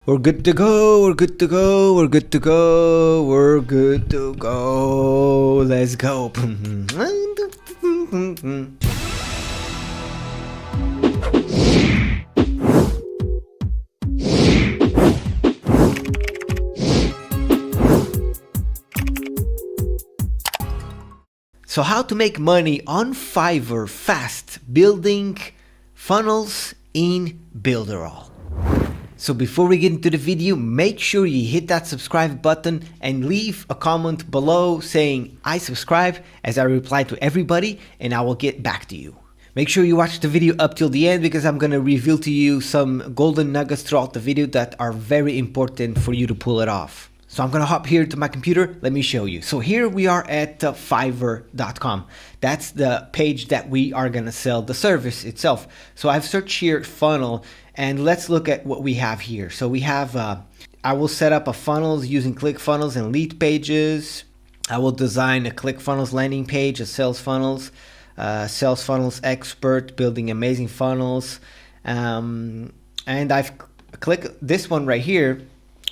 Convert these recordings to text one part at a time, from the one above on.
We're good to go, we're good to go, we're good to go, we're good to go, let's go. So how to make money on Fiverr fast, building funnels in Builderall. So before we get into the video, make sure you hit that subscribe button and leave a comment below saying I subscribe, as I reply to everybody and I will get back to you. Make sure you watch the video up till the end because I'm going to reveal to you some golden nuggets throughout the video that are very important for you to pull it off. So I'm going to hop here to my computer. Let me show you. So here we are at Fiverr.com. That's the page that we are going to sell the service itself. So I've searched here funnel and let's look at what we have here. So we have, I will set up a funnels using ClickFunnels and lead pages. I will design a ClickFunnels landing page, a sales funnels expert, building amazing funnels. And I've clicked this one right here,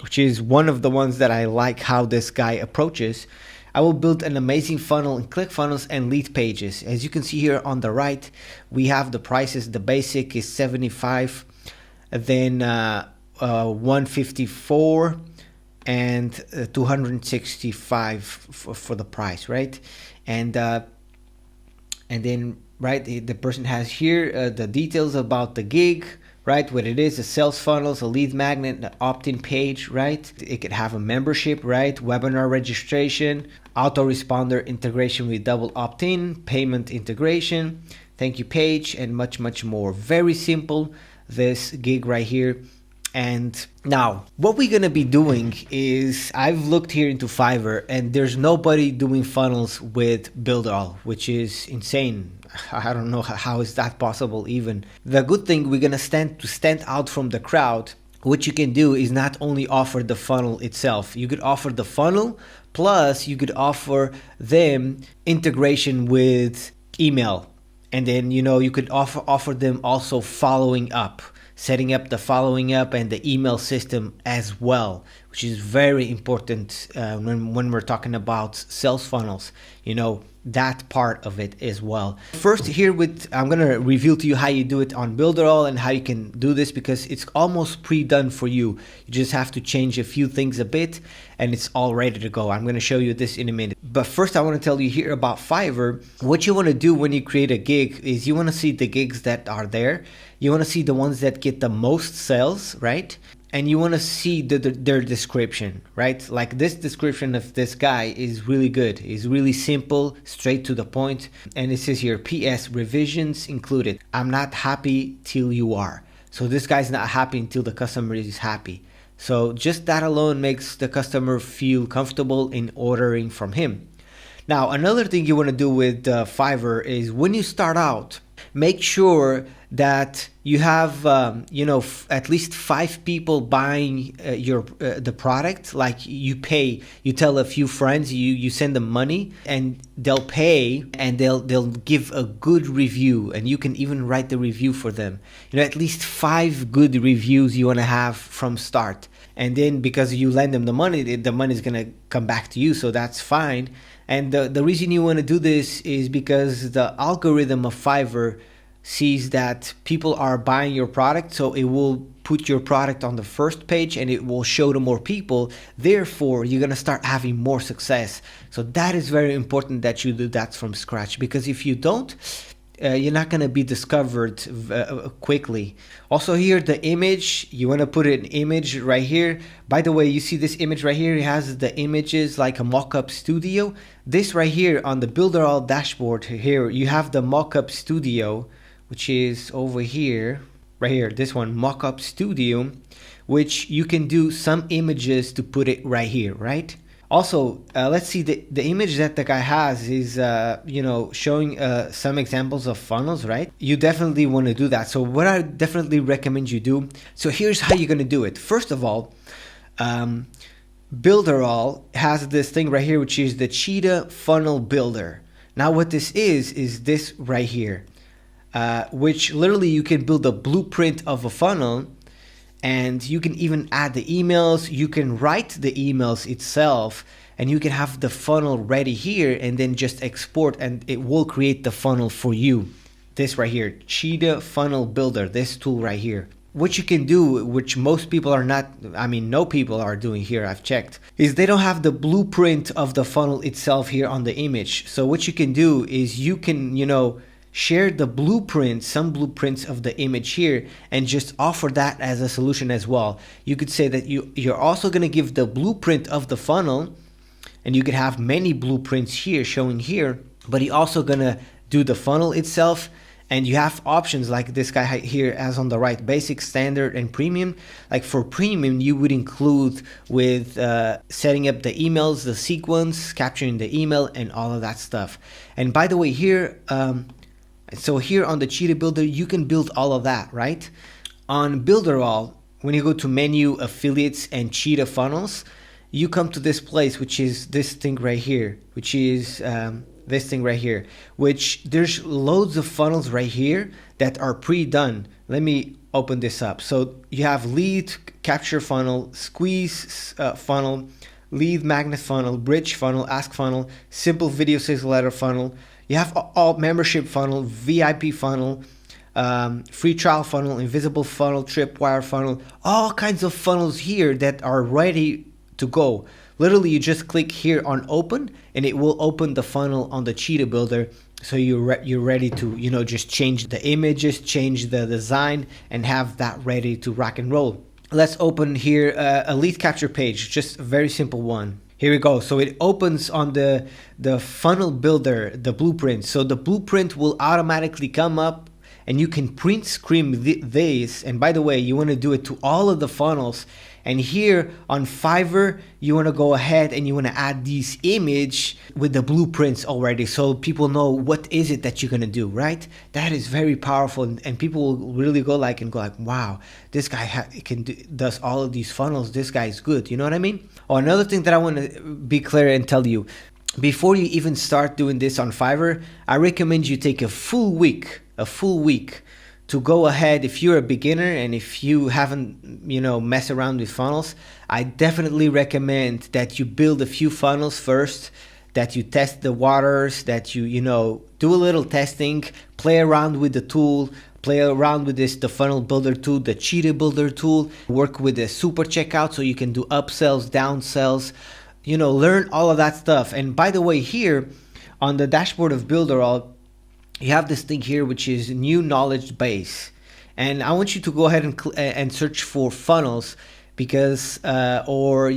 which is one of the ones that I like how this guy approaches. I will build an amazing funnel in ClickFunnels and lead pages. As you can see here on the right, we have the prices. The basic is 75, then 154 and 265 for the price, right? And then right, the person has here the details about the gig, right? What it is, a sales funnels, a lead magnet, an opt-in page, right? It could have a membership, right? Webinar registration, autoresponder integration with double opt-in, payment integration, thank you page, and much, much more. Very simple, this gig right here. And now what we're going to be doing is I've looked here into Fiverr and there's nobody doing funnels with Builderall, which is insane. I don't know how is that possible even. The good thing, we're going to stand out from the crowd. What you can do is not only offer the funnel itself, you could offer the funnel plus you could offer them integration with email. And then, you know, you could offer them also following up, setting up the following up and the email system as well, which is very important when we're talking about sales funnels, you know, that part of it as well. First here I'm going to reveal to you how you do it on Builderall and how you can do this because it's almost pre-done for you. You just have to change a few things a bit and it's all ready to go. I'm going to show you this in a minute. But first I want to tell you here about Fiverr. What you want to do when you create a gig is you want to see the gigs that are there. You want to see the ones that get the most sales, right? And you want to see their description, right? Like this description of this guy is really good. It's really simple, straight to the point. And it says here, PS, revisions included. I'm not happy till you are. So this guy's not happy until the customer is happy. So just that alone makes the customer feel comfortable in ordering from him. Now, another thing you want to do with Fiverr is when you start out, make sure that you have at least 5 people buying the product. Like you tell a few friends, you send them money and they'll pay and they'll give a good review, and you can even write the review for them. You know, at least 5 good reviews you want to have from start. And then because you lend them the money is going to come back to you, so that's fine. And the reason you want to do this is because the algorithm of Fiverr sees that people are buying your product, so it will put your product on the first page and it will show to more people. Therefore, you're going to start having more success. So that is very important that you do that from scratch, because if you don't, you're not going to be discovered quickly. Also here, the image, you want to put an image right here. By the way, you see this image right here, it has the images like a mock-up studio. This right here on the Builderall dashboard here, you have the mock-up studio, which is over here, right here, this one, mock-up studio, which you can do some images to put it right here, right? Also, let's see, the image that the guy has is, showing some examples of funnels, right? You definitely want to do that. So what I definitely recommend you do, so here's how you're going to do it. First of all, Builderall has this thing right here, which is the Cheetah Funnel Builder. Now what this is this right here, which literally you can build a blueprint of a funnel and you can even add the emails. You can write the emails itself, and you can have the funnel ready here and then just export, and it will create the funnel for you. This right here, Cheetah Funnel Builder, this tool right here. What you can do, which most people are not, I mean, no people are doing here, I've checked, is they don't have the blueprint of the funnel itself here on the image. So what you can do is you can, share the blueprint, some blueprints of the image here, and just offer that as a solution as well. You could say that you're also going to give the blueprint of the funnel, and you could have many blueprints here showing here, but you're also going to do the funnel itself. And you have options like this guy here as on the right, basic, standard, and premium. Like for premium, you would include with setting up the emails, the sequence, capturing the email, and all of that stuff. And by the way, here, so here on the Cheetah Builder, you can build all of that, right? On Builderall, when you go to menu, affiliates, and Cheetah funnels, you come to this place, which is this thing right here, which is this thing right here, which there's loads of funnels right here that are pre-done. Let me open this up. So you have lead capture funnel, squeeze funnel, lead magnet funnel, bridge funnel, ask funnel, simple video sales letter funnel. You have all membership funnel, VIP funnel, free trial funnel, invisible funnel, tripwire funnel, all kinds of funnels here that are ready to go. Literally, you just click here on open, and it will open the funnel on the Cheetah Builder. So you're ready to, just change the images, change the design, and have that ready to rock and roll. Let's open here a lead capture page, just a very simple one. Here we go. So it opens on the funnel builder, the blueprint. So the blueprint will automatically come up, and you can print screen this. And by the way, you want to do it to all of the funnels. And here on Fiverr, you want to go ahead and you want to add these image with the blueprints already, so people know what is it that you're going to do, right? That is very powerful, and people will really go like, wow, this guy does all of these funnels. This guy is good. You know what I mean? Oh, another thing that I want to be clear and tell you, before you even start doing this on Fiverr, I recommend you take a full week to go ahead. If you're a beginner and if you haven't, mess around with funnels, I definitely recommend that you build a few funnels first, that you test the waters, that you, do a little testing, play around with the tool, play around with the funnel builder tool, the Cheetah Builder tool, work with the super checkout so you can do upsells, downsells, learn all of that stuff. And by the way, here on the dashboard of Builderall, you have this thing here, which is new knowledge base. And I want you to go ahead and search for funnels, because or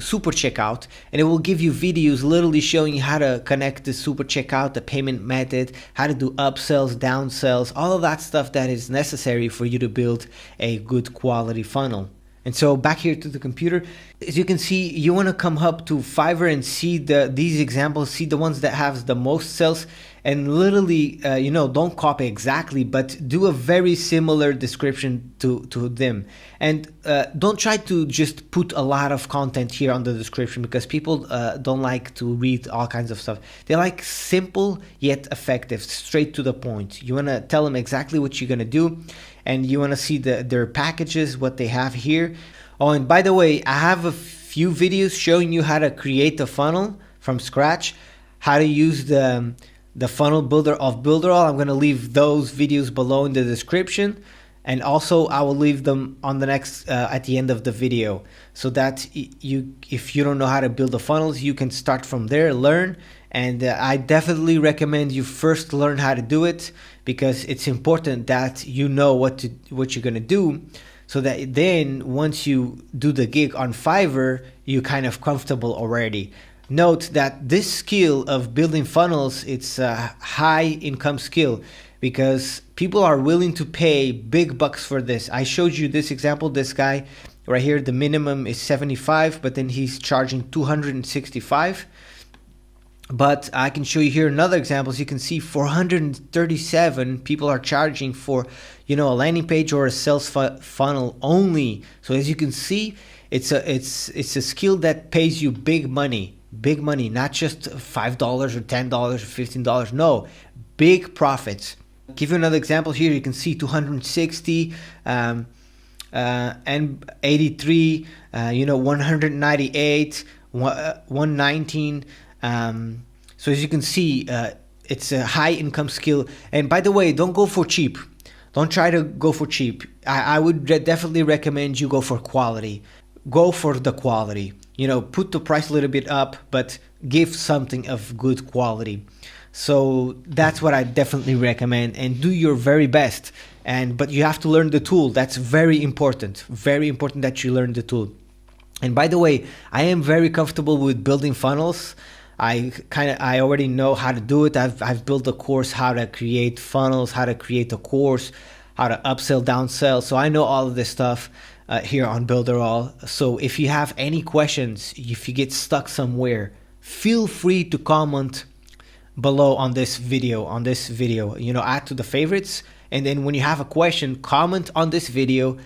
super checkout, and it will give you videos literally showing you how to connect the super checkout, the payment method, how to do upsells, downsells, all of that stuff that is necessary for you to build a good quality funnel. And so back here to the computer, as you can see, you want to come up to Fiverr and see these examples, see the ones that have the most sales, and literally, don't copy exactly, but do a very similar description to them. And don't try to just put a lot of content here on the description, because people don't like to read all kinds of stuff. They like simple yet effective, straight to the point. You want to tell them exactly what you're going to do, and you want to see their packages, what they have here. Oh, and by the way, I have a few videos showing you how to create a funnel from scratch, how to use the funnel builder of Builderall. I'm going to leave those videos below in the description, and also I will leave them on the next at the end of the video, so that if you don't know how to build the funnels, you can start from there, learn. And I definitely recommend you first learn how to do it, because it's important that you know what you're going to do, so that then once you do the gig on Fiverr, you're kind of comfortable already. Note that this skill of building funnels, it's a high income skill, because people are willing to pay big bucks for this. I showed you this example, this guy right here, the minimum is 75, but then he's charging 265. But I can show you here another example. As you can see, 437 people are charging for, a landing page or a sales funnel only. So as you can see, it's a skill that pays you big money, not just $5 or $10 or $15. No, big profits. Give you another example here. You can see 260. and 83, 198, 119. So as you can see, it's a high income skill. And by the way, don't go for cheap. Don't try to go for cheap. I would definitely recommend you go for quality. Go for the quality. Put the price a little bit up, but give something of good quality. So that's what I definitely recommend, and do your very best. But you have to learn the tool. That's very important. Very important that you learn the tool. And by the way, I am very comfortable with building funnels. I already know how to do it. I've built a course how to create funnels, how to create a course, how to upsell, downsell. So I know all of this stuff here on Builderall. So if you have any questions, if you get stuck somewhere, feel free to comment below on this video. Add to the favorites. And then when you have a question, comment on this video.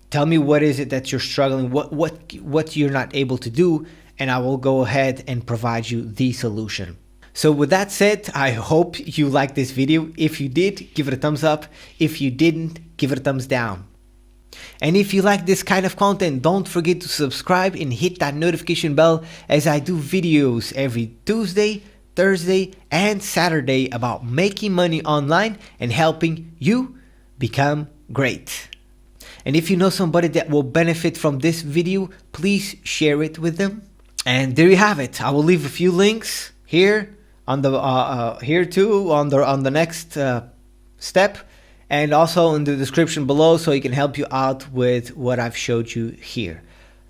Tell me what is it that you're struggling, what you're not able to do, and I will go ahead and provide you the solution. So with that said, I hope you liked this video. If you did, give it a thumbs up. If you didn't, give it a thumbs down. And if you like this kind of content, don't forget to subscribe and hit that notification bell, as I do videos every Tuesday, Thursday, and Saturday about making money online and helping you become great. And if you know somebody that will benefit from this video, please share it with them. And there you have it. I will leave a few links here on the here too on the next step, and also in the description below, so it can help you out with what I've showed you here.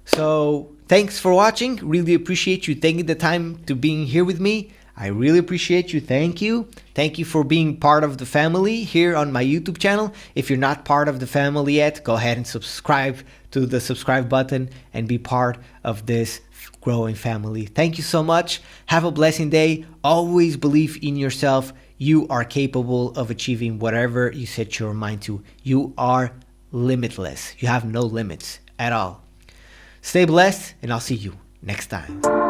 So thanks for watching. Really appreciate you taking the time to being here with me. I really appreciate you. Thank you. Thank you for being part of the family here on my YouTube channel. If you're not part of the family yet, go ahead and subscribe to the subscribe button and be part of this growing family. Thank you so much. Have a blessing day. Always believe in yourself. You are capable of achieving whatever you set your mind to. You are limitless. You have no limits at all. Stay blessed, and I'll see you next time.